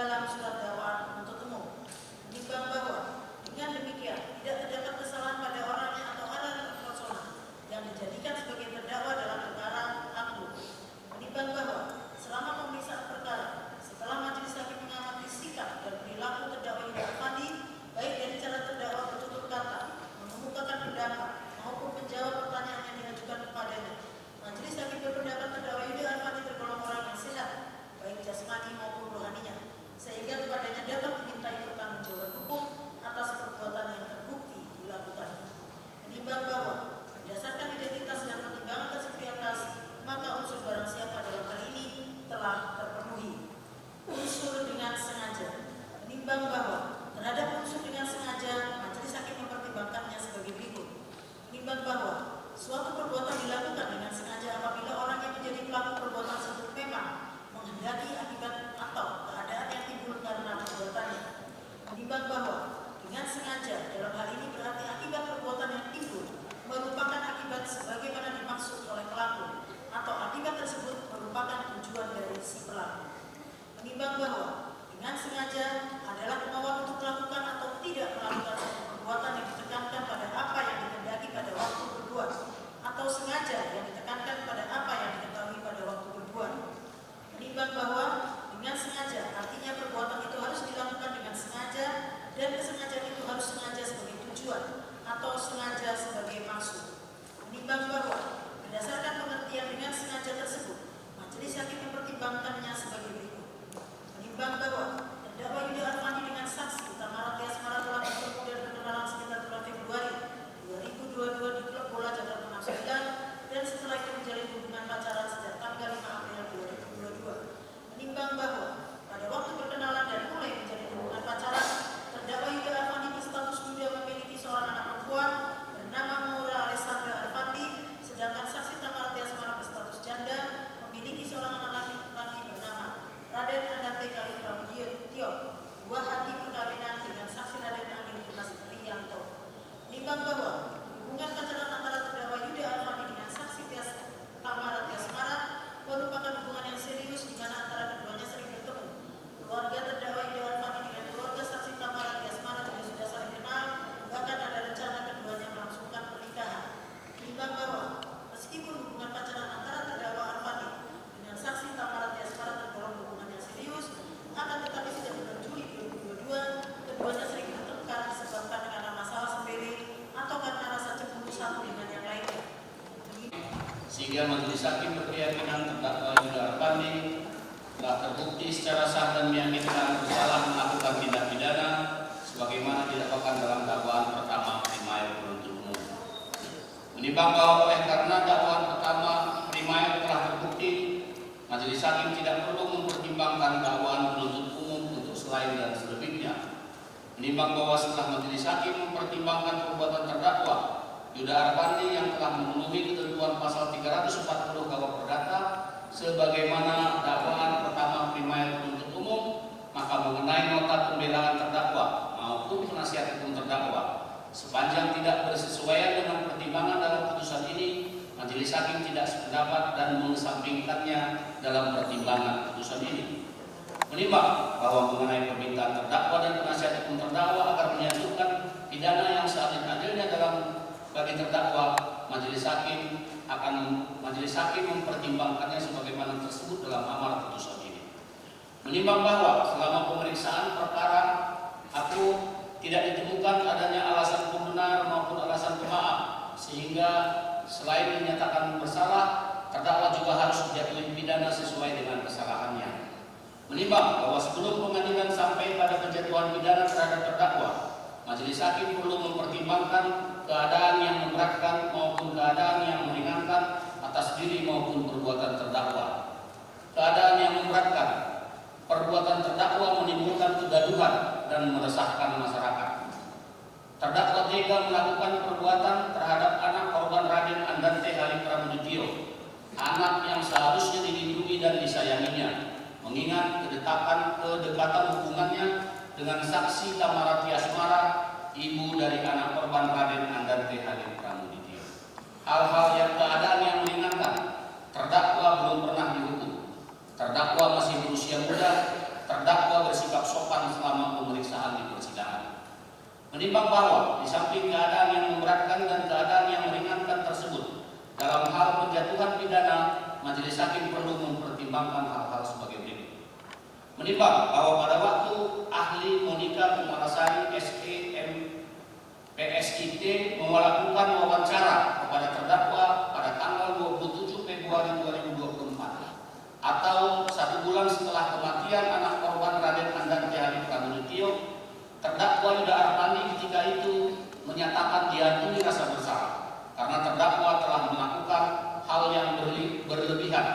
dalam surat dakwaan penuntut umum. Menimbang bahwa dengan demikian tidak terdapat kesalahan pada orangnya atau orang personal yang dijadikan sebagai terdakwa dalam perkara aku. Menimbang bahwa selama pemeriksaan perkara setelah majelis hakim mengamati sikap dan perilaku terdakwa Yuda Arfandi, baik dari cara terdakwa bertutur kata, mengemukakan pendapat maupun menjawab pertanyaan yang diajukan kepadanya, majelis hakim berpendapat terdakwa Yuda Arfandi tergolong orang yang sehat, baik jasmani maupun rohaninya, sehingga kepadanya dapat dimintai pertanggungjawaban hukum atas perbuatan yang terbukti dilakukannya. Menimbang bahwa berdasarkan identitas dan pertimbangan kesepakatan, maka unsur barang siapa dalam hal ini telah terpenuhi. Unsur dengan sengaja. Menimbang bahwa terhadap unsur dengan sengaja, majelis hakim mempertimbangkannya sebagai berikut. Menimbang bahwa suatu perbuatan dilakukan dengan sengaja apabila orang yang menjadi pelaku perbuatan tersebut memang menghendaki akibat atau keadaan yang timbul karena perbuatannya. Menimbang bahwa dengan sengaja dalam hal ini berarti akibat perbuatan yang timbul merupakan akibat sebagaimana dimaksud oleh pelaku atau akibat tersebut merupakan tujuan dari si pelaku. Menimbang bahwa dengan sengaja adalah kemauan untuk melakukan atau tidak melakukan suatu perbuatan yang ditekankan pada apa yang dikehendaki pada waktu berbuat, atau sengaja yang ditekankan pada apa yang diketahui pada waktu berbuat. Menimbang bahwa dengan sengaja artinya perbuatan itu harus dilakukan dengan sengaja dan kesengajaan itu harus sengaja sebagai tujuan atau sengaja sebagai maksud. Menimbang bahwa berdasarkan pengertian dengan sengaja tersebut, majelis hakim mempertimbangkannya sebagai berikut. Menimbang bahwa terdakwa Yuda Arfandi dengan saksi Tamara Tiasmara telah bertemu dan berkenalan sekitar bulan Februari 2022 di klub bola Jakarta 69 dan setelah itu menjalin hubungan pacaran sejak tanggal 5 April 2022. Menimbang bahwa pada waktu berkenalan dan mulai menjalin hubungan pacaran, terdakwa Yuda Arfandi berstatus duda memiliki seorang anak perempuan bernama Maura Alessandra Arfandi, sedangkan saksi Tamara Tiasmara berstatus janda memiliki seorang anak laki-laki bernama Raden Andante Kali Pramudio, buah hati perkawinan dengan saksi Raden Angin Dimas Rianto. Menimbang bahwa hubungan pacaran antara terdakwa Yuda Arfandi dengan saksi Tamara Tiasmara merupakan hubungan yang serius di mana antara keduanya sering bertemu. Keluarga terdakwa Yuda Arfandi dengan keluarga saksi Tamara Tiasmara juga sudah saling kenal, bahkan ada rencana keduanya melangsungkan pernikahan. Menimbang bahwa meskipun hubungan pacaran antara terdakwa Arfandi dengan saksi Tamara Tiasmara tergolong hubungan yang serius, akan tetapi sejak bulan Juli 2022 keduanya sering bertengkar disebabkan karena masalah sepele atau karena rasa cemburu satu dengan yang lainnya. Sehingga majelis hakim berkeyakinan terdakwa Yuda Arfandi telah terbukti secara sah dan meyakinkan bersalah melakukan tindak pidana sebagaimana didakwakan dalam dakwaan pertama primair penuntut umum. Menimbang bahwa oleh karena dakwaan pertama primair telah terbukti, majelis hakim tidak perlu mempertimbangkan dakwaan penuntut umum untuk selain dan selebihnya. Menimbang bahwa setelah majelis hakim mempertimbangkan perbuatan terdakwa Yuda Arfandi yang telah memenuhi ketentuan pasal 340 KUH Perdata sebagaimana dakwaan pertama primair penuntut umum, maka mengenai nota pembelaan terdakwa maupun penasihat hukum terdakwa sepanjang tidak bersesuaian dengan pertimbangan dalam putusan ini, majelis hakim tidak sependapat dan mengesampingkannya dalam pertimbangan putusan ini. Menimbang bahwa mengenai permintaan terdakwa dan penasihat hukum terdakwa agar menyatukan pidana yang seadil-adilnya dalam bagi terdakwa, majelis hakim mempertimbangkannya sebagaimana tersebut dalam amar putusan ini. Menimbang bahwa selama pemeriksaan perkara aku tidak ditemukan adanya alasan pembenar maupun alasan pemaaf, sehingga selain dinyatakan bersalah, terdakwa juga harus dijatuhi pidana sesuai dengan kesalahannya. Menimbang bahwa sebelum pengadilan sampai pada penjatuhan pidana terhadap terdakwa, majelis hakim perlu mempertimbangkan keadaan yang memberatkan maupun keadaan yang meringankan atas diri maupun perbuatan terdakwa. Keadaan yang memberatkan, perbuatan terdakwa menimbulkan kegaduhan dan meresahkan masyarakat. Terdakwa tega melakukan perbuatan terhadap anak korban Raden Andante Kali Pramudio, anak yang seharusnya dilindungi dan disayanginya, mengingat kedekatan hubungannya dengan saksi Tamara Tiasmara, ibu dari anak korban Raden Andante Kali Pramudio. Hal-hal keadaan yang meringankan, terdakwa belum pernah dihukum, terdakwa masih berusia muda, terdakwa bersifat permasalahan selama pemeriksaan di persidangan. Menimbang bahwa di samping keadaan yang memberatkan dan keadaan yang meringankan tersebut, dalam hal penjatuhan pidana, majelis hakim perlu mempertimbangkan hal-hal sebagai berikut. Menimbang bahwa pada waktu ahli Monika Kumalasari SEM PSIT melakukan wawancara kepada terdakwa pada tanggal 27 Februari 2024 atau 1 bulan setelah kematian anak korban Raden Andan Jahali Pramudityo, terdakwa Yuda Arpandi ketika itu menyatakan diakui rasa bersalah karena terdakwa telah melakukan hal yang berlebihan,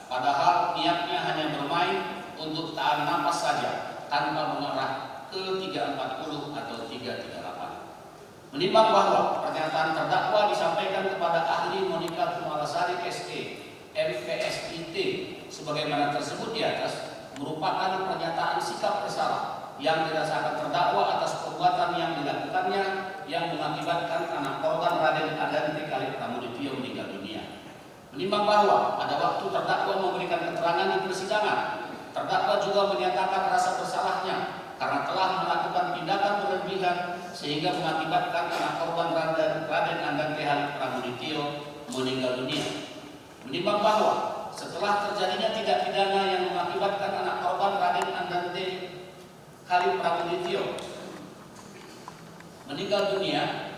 padahal niatnya hanya bermain untuk tahan napas saja tanpa mengarah ke 340 atau 338. Menimbang bahwa pernyataan terdakwa disampaikan kepada ahli Monika Kumalasari SE MPSIT sebagaimana tersebut di atas merupakan pernyataan sikap bersalah yang dirasakan terdakwa atas perbuatan yang dilakukannya yang mengakibatkan anak korban Raden Andan Kali Pramudityo meninggal dunia. Menimbang bahwa pada waktu terdakwa memberikan keterangan di persidangan, terdakwa juga menyatakan rasa bersalahnya karena telah melakukan tindakan berlebihan sehingga mengakibatkan anak korban Raden Andan Kali Pramudityo meninggal dunia. Menimbang bahwa setelah terjadinya tindak pidana yang mengakibatkan anak korban Raden Andan Kali Pramudityo meninggal dunia,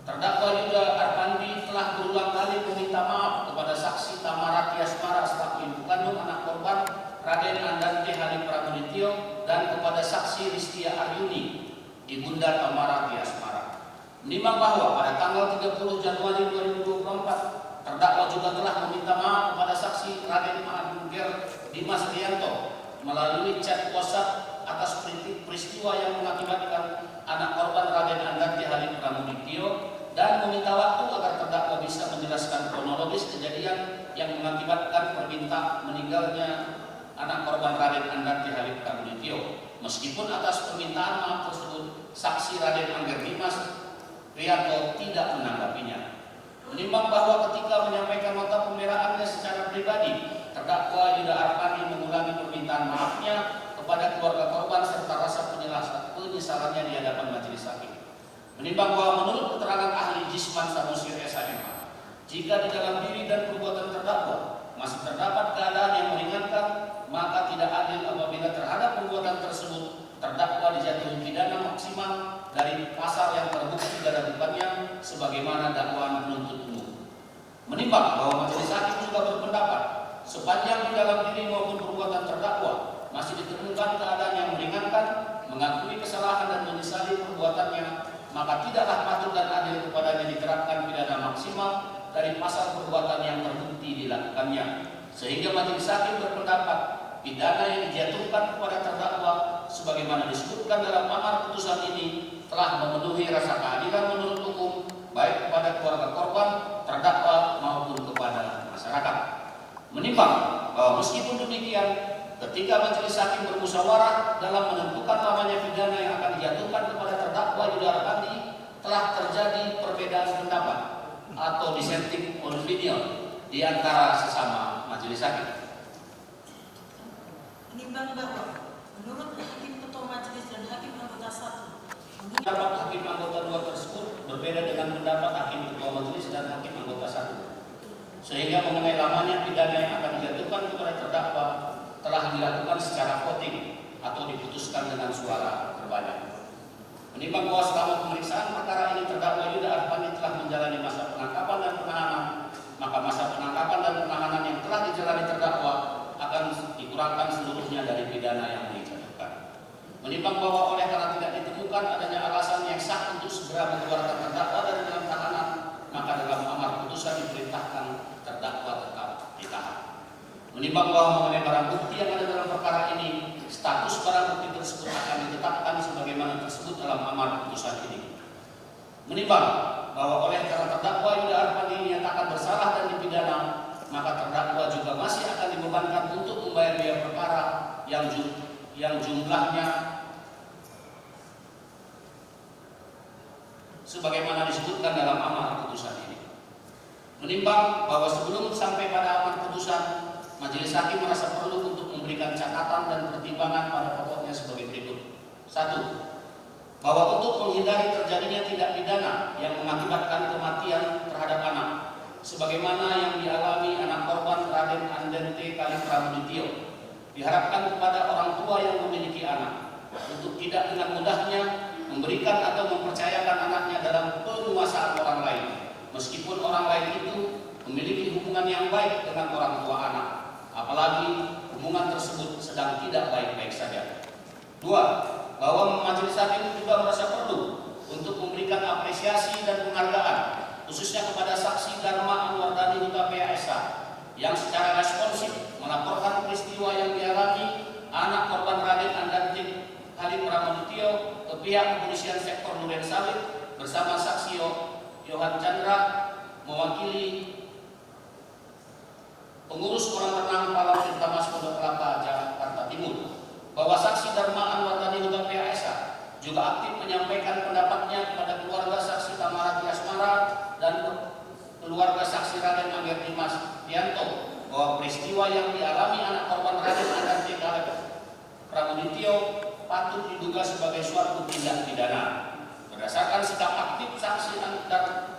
terdakwa Yuda Arpandi telah berulang kali meminta maaf kepada saksi Tamara Tiasmara selaku ibu kandung anak korban Raden Andan Kali Pramudityo dan kepada saksi Ristia Aryuni, ibunda Tamara Tiasmara. Menimbang bahwa pada tanggal 30 Januari 2024, terdakwa juga telah meminta maaf kepada saksi Raden Mahaduger Dimas Rianto melalui chat WhatsApp atas peristiwa yang mengakibatkan anak korban Raden Andan Kali Pramudityo dan meminta waktu agar terdakwa bisa menjelaskan kronologis kejadian yang mengakibatkan meninggalnya anak korban Raden Andan Kali Pramudityo. Meskipun atas permintaan maaf tersebut, saksi Raden Angger Dimas Rianto tidak menanggapinya. Menimbang bahwa ketika menyampaikan nota pembelaannya secara pribadi, terdakwa Yuda Arpandi mengulangi permintaan maafnya kepada keluarga korban serta rasa penyesalannya di hadapan majelis hakim. Menimbang bahwa menurut keterangan ahli Jisman Samosir SHMH, jika di dalam diri dan perbuatan terdakwa masih terdapat keadaan yang meringankan, maka tidak adil apabila terhadap perbuatan tersebut terdakwa dijatuhi pidana maksimal dari pasal yang terbukti diragukannya sebagaimana dakwaan penuntut umum. Menimbang bahwa majelis hakim juga berpendapat sepanjang di dalam diri maupun perbuatan terdakwa masih ditemukan keadaan yang meringankan, mengakui kesalahan dan menyesali perbuatannya, maka tidaklah patut dan adil kepadanya diterapkan pidana maksimal dari pasal perbuatan yang terbukti dilakukannya. Sehingga majelis hakim berpendapat pidana yang dijatuhkan kepada terdakwa sebagaimana disebutkan dalam amar putusan ini telah memenuhi rasa keadilan menurut hukum baik kepada keluarga korban, terdakwa maupun kepada masyarakat. Menimbang bahwa meskipun demikian, ketika majelis hakim bermusyawarah dalam menentukan lamanya pidana yang akan dijatuhkan kepada terdakwa Yuda Arpandi, telah terjadi perbedaan pendapat atau dissenting opinion di antara sesama majelis hakim. Menimbang bahwa menurut hakim ketua majelis dan hakim anggota 1, pendapat hakim anggota 2 tersebut berbeda dengan pendapat hakim ketua majelis dan hakim anggota 1, sehingga mengenai lamanya pidana yang akan dijatuhkan kepada terdakwa telah dilakukan secara voting atau diputuskan dengan suara terbanyak. Menimbang bahwa selama pemeriksaan perkara ini terdakwa Yuda Arpandi telah menjalani masa penangkapan dan penahanan, maka masa penangkapan dan penahanan yang telah dijalani terdakwa akan dikurangkan seluruhnya dari pidana yang dijatuhkan. Menimbang bahwa oleh karena tidak ditemukan adanya alasan yang sah untuk segera mengeluarkan terdakwa dari dalam tahanan, maka dalam amar putusan diperintahkan terdakwa tetap ditahan. Menimbang bahwa mengenai barang bukti yang ada dalam perkara ini, status barang bukti tersebut akan ditetapkan sebagaimana tersebut dalam amar putusan ini. Menimbang bahwa oleh karena terdakwa Yuda Arpandi dinyatakan bersalah dan dipidana, maka terdakwa juga masih akan dibebankan untuk membayar biaya perkara yang jumlahnya sebagaimana disebutkan dalam amar putusan ini. Menimbang bahwa sebelum sampai pada amar putusan, majelis hakim merasa perlu untuk memberikan catatan dan pertimbangan pada pokoknya sebagai berikut. Satu, bahwa untuk menghindari terjadinya tindak pidana yang mengakibatkan kematian terhadap anak, sebagaimana yang dialami anak korban Raden Andente Kali Pramudityo, diharapkan kepada orang tua yang memiliki anak untuk tidak dengan mudahnya memberikan atau mempercayakan anaknya dalam penguasaan orang lain, meskipun orang lain itu memiliki hubungan yang baik dengan orang tua anak, apalagi hubungan tersebut sedang tidak baik-baik saja. Dua, bahwa majelis hakim juga merasa perlu untuk memberikan apresiasi dan penghargaan khususnya kepada saksi Dharma Anwardani Huta PASH yang secara responsif melaporkan peristiwa yang dialami anak korban Raden Andante Kali Pramudityo ke pihak kepolisian sektor Duren Sawit bersama saksi Yohan Chandra mewakili pengurus kolam renang Palang Tirtamas Pondok Kelapa, Jakarta Timur, bahwa saksi Dharma Anwardani Huta PASH juga aktif menyampaikan pendapatnya kepada keluarga saksi Tamara Tiasmara dan keluarga saksi Raden Angger Dimas Tianto bahwa peristiwa yang dialami anak korban Raden Andante Kali Pramudityo patut diduga sebagai suatu tindak pidana. Berdasarkan sikap aktif saksi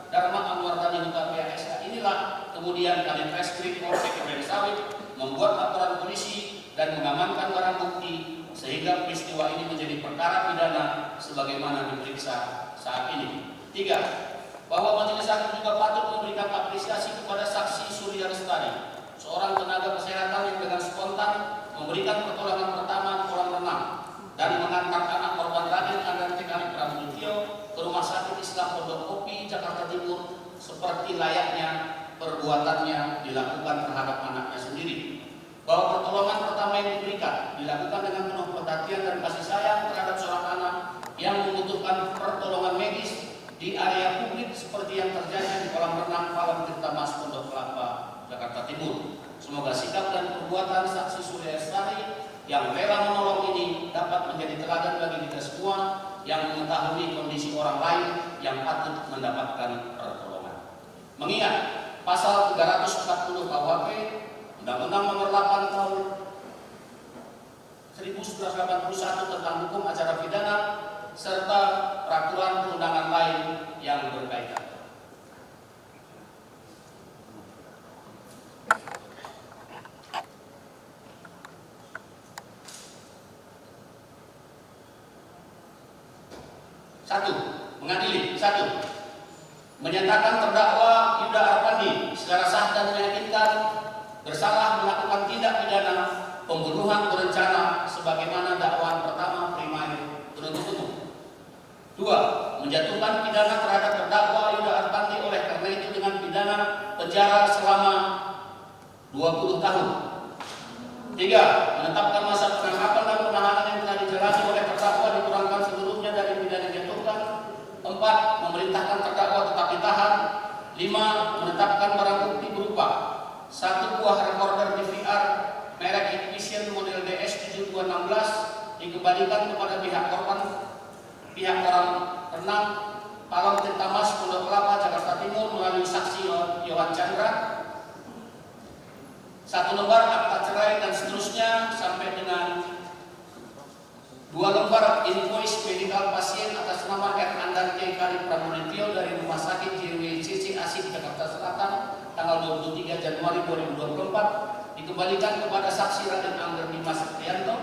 Dharma Anwardani Huta PASH inilah kemudian Kaditreskrim Polsek Duren Sawit membuat laporan polisi dan mengamankan barang bukti sehingga peristiwa ini menjadi perkara pidana sebagaimana diperiksa saat ini. Tiga, bahwa majelis hakim juga patut memberikan apresiasi kepada saksi Surya Lestari, seorang tenaga kesehatan yang dengan spontan memberikan pertolongan pertama di kolam renang dan mengantar anak korban Raden Andante Kali Pramudityo ke Rumah Sakit Islam Pondok Kopi, Jakarta Timur seperti layaknya perbuatannya dilakukan terhadap anaknya sendiri. Bahwa pertolongan pertama yang diberikan dilakukan dengan penuh perhatian dan kasih sayang terhadap seorang anak yang membutuhkan pertolongan medis di area publik seperti yang terjadi di kolam renang Palang Tirtamas Pondok Kelapa, Jakarta Timur. Semoga sikap dan perbuatan saksi Surya Lestari yang rela menolong ini dapat menjadi teladan bagi kita semua yang mengetahui kondisi orang lain yang patut mendapatkan pertolongan. Mengingat pasal 340 KUHP Undang-Undang Nomor 8 Tahun 1981 tentang Hukum Acara Pidana serta peraturan perundangan lain yang berkaitan. Mengadili. Satu, menyatakan terdakwa Yuda Arpandi secara sah dan meyakinkan bersalah melakukan tindak pidana pembunuhan berencana sebagaimana dakwaan pertama primer penuntut umum. Dua, menjatuhkan pidana terhadap terdakwa Yuda Arpandi oleh karena itu dengan pidana penjara selama 20 tahun. Tiga, menetapkan masa penangkapan dan penahanan yang telah dijalani oleh terdakwa dikurangkan seluruhnya dari pidana yang dijatuhkan. Empat, memerintahkan terdakwa tetap ditahan. Lima, menetapkan barang bukti berupa 1 buah recorder DVR merek Ignition model DS7216 dikembalikan kepada pihak korban, pihak orang renang Palang Tirtamas Pondok Kelapa, Jakarta Timur melalui saksi Yohan Chandra. 1 lembar akta cerai dan seterusnya sampai dengan 2 lembar invoice medical pasien atas nama R. Andante Kali Pramudityo dari Rumah Sakit JWCC Asih Jakarta Selatan tanggal 23 Januari 2024 dikembalikan kepada saksi Raden Angger Dimas Tianto.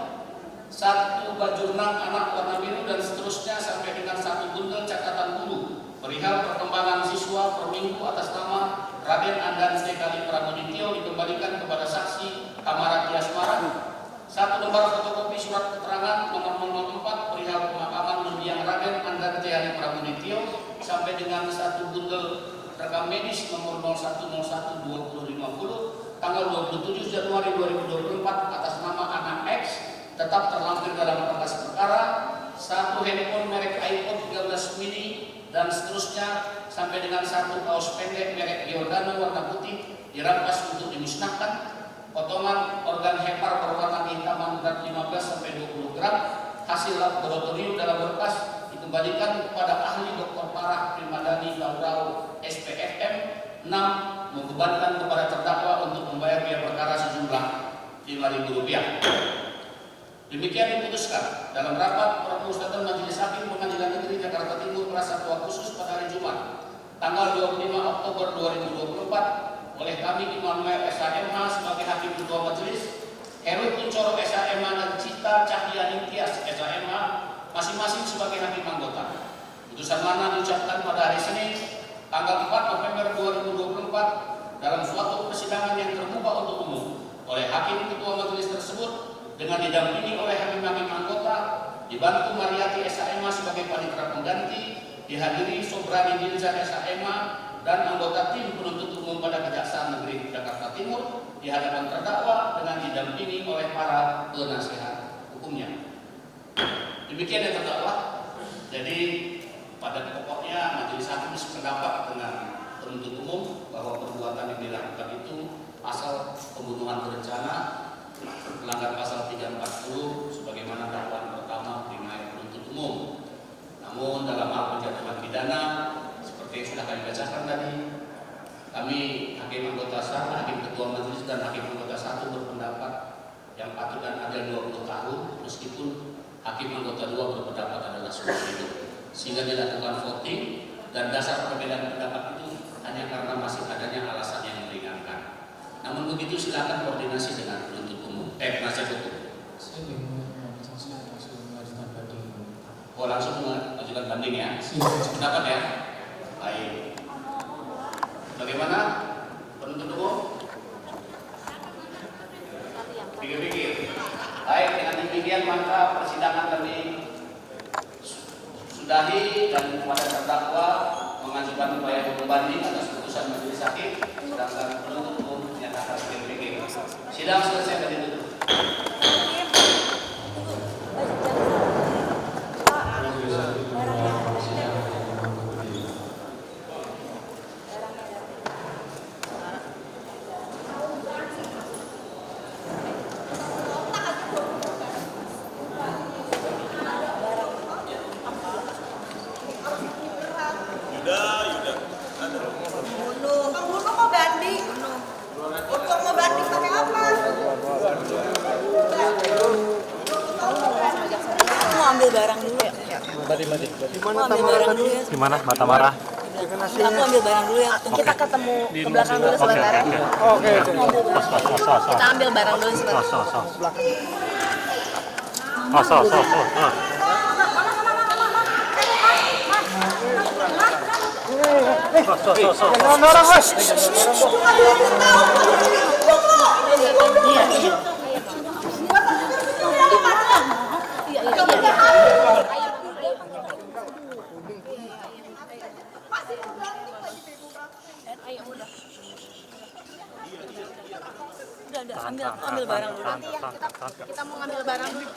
1 baju renang anak warna biru dan seterusnya sampai dengan 1 bundel catatan guru perihal perkembangan siswa per minggu atas nama Raden Andante Kali Pramudityo dikembalikan kepada saksi Tamara Tiasmara. 1 lembar fotokopi surat keterangan nomor 04 perihal pemakaman mendiang Raden Andante Kali Pramudityo sampai dengan 1 bundel rekam medis nomor 0101-2050 tanggal 27 Januari 2024 atas nama anak X tetap terlampir dalam berkas perkara. 1 handphone merek iPhone 13 mini dan seterusnya sampai dengan 1 kaos pendek merek Giordano warna putih dirampas untuk dimusnahkan. Potongan organ hepar berwarna kehitaman berat 15-20 gram hasil laboratorium dalam berkas dikembalikan kepada ahli Dr. Parah Primadani Laurau SPFM. 6. Membebankan kepada terdakwa untuk membayar biaya perkara sejumlah Rp5.000. Demikian diputuskan dalam rapat permusyawaratan tanggal 25 Oktober 2024 oleh kami Immanuel SHMH sebagai Hakim Ketua Majelis, Heru Kuncoro SHMH dan Cita Cahya Tias SHMH masing-masing sebagai hakim anggota. Putusan mana diucapkan pada hari Senin tanggal 4 November 2024 dalam suatu persidangan yang terbuka untuk umum oleh Hakim Ketua Majelis tersebut dengan didampingi oleh hakim-hakim anggota, dibantu Mariati SHMH sebagai panitera pengganti, dihadiri Sobrani Dilza SHMH dan anggota tim penuntut umum pada Kejaksaan Negeri Jakarta Timur di hadapan terdakwa dengan didampingi oleh para penasihat hukumnya. Demikian yang terdakwa. Jadi pada pokoknya majelis hakim sependapat dengan penuntut umum bahwa perbuatan yang dilakukan itu pasal pembunuhan berencana, melanggar pasal 340 sebagaimana dakwaan pertama dimain penuntut umum. Namun dalam hal penjatuhan pidana seperti yang sudah kami bacakan tadi, kami hakim anggota satu, hakim ketua majelis dan hakim anggota satu berpendapat yang patut dan adil 20 tahun, meskipun hakim anggota 2 berpendapat adalah seumur hidup. Sehingga dilakukan voting dan dasar perbedaan pendapat itu hanya karena masih adanya alasan yang meringankan. Namun begitu silakan koordinasi dengan penuntut umum, penasihat hukum. Saya bingung, saya langsung mengajukan banding. Oh, langsung mengajukan banding ya? Pendapat ya? Baik. Bagaimana penuntut umum? Pikir-pikir. Baik, dengan demikian maka persidangan kami sudahi dan kepada terdakwa mengajukan upaya hukum banding atas putusan majelis hakim, sedangkan penuntut umum menyatakan pikir-pikir. Sidang selesai dan ditutup. Ambil barang dulu ya. Gimana? Mata marah. Aku ambil barang dulu ya. Kita ketemu ke belakang dulu sebentar ya. Oke. Kita ambil barang dulu sebentar. Udah, ambil barang dulu. Kita Kita mau ngambil barang dulu.